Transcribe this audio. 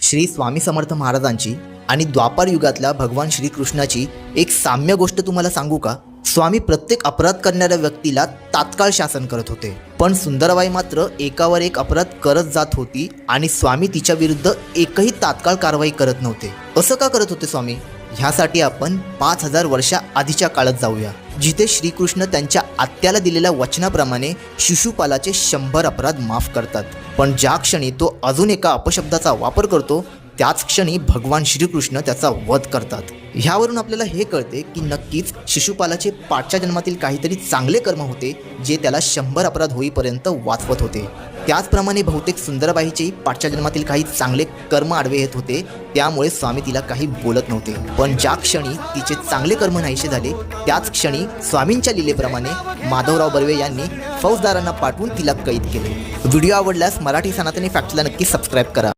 श्री स्वामी समर्थ महाराजांची आणि द्वापार युगातल्या भगवान श्रीकृष्णाची एक साम्य गोष्ट तुम्हाला सांगू का? स्वामी प्रत्येक अपराध करणाऱ्या व्यक्तीला तात्काळ शासन करत होते, पण सुंदरबाई मात्र एकावर एक अपराध करत जात होती आणि स्वामी तिच्या विरुद्ध एकही तात्काळ कारवाई करत नव्हते. असं का करत होते स्वामी? ह्यासाठी आपण 5000 वर्षा आधीच्या काळात जाऊया, जिथे श्रीकृष्ण त्यांच्या आत्याला दिलेल्या वचनाप्रमाणे शिशुपालाचे 100 अपराध माफ करतात. पण ज्या क्षणी तो अजून एका अपशब्दाचा वापर करतो त्याच क्षणी भगवान श्रीकृष्ण त्याचा वध करतात. ह्यावरून आपल्याला हे कळते की नक्कीच शिशुपालाचे पाठच्या जन्मातील काहीतरी चांगले कर्म होते जे त्याला 100 अपराध होईपर्यंत वाचवत होते. त्याचप्रमाणे बहुतेक सुंदरबाईचेही पाठच्या जन्मातील काही चांगले कर्म आडवे येत होते, त्यामुळे स्वामी तिला काही बोलत नव्हते. पण ज्या क्षणी तिचे चांगले कर्म नाहीसे झाले त्याच क्षणी स्वामींच्या लीलेप्रमाणे माधवराव बर्वे यांनी फौजदारांना पाठवून तिला कैद केले. व्हिडिओ आवडल्यास मराठी सनातनी फॅक्ट्सला नक्की सबस्क्राईब करा.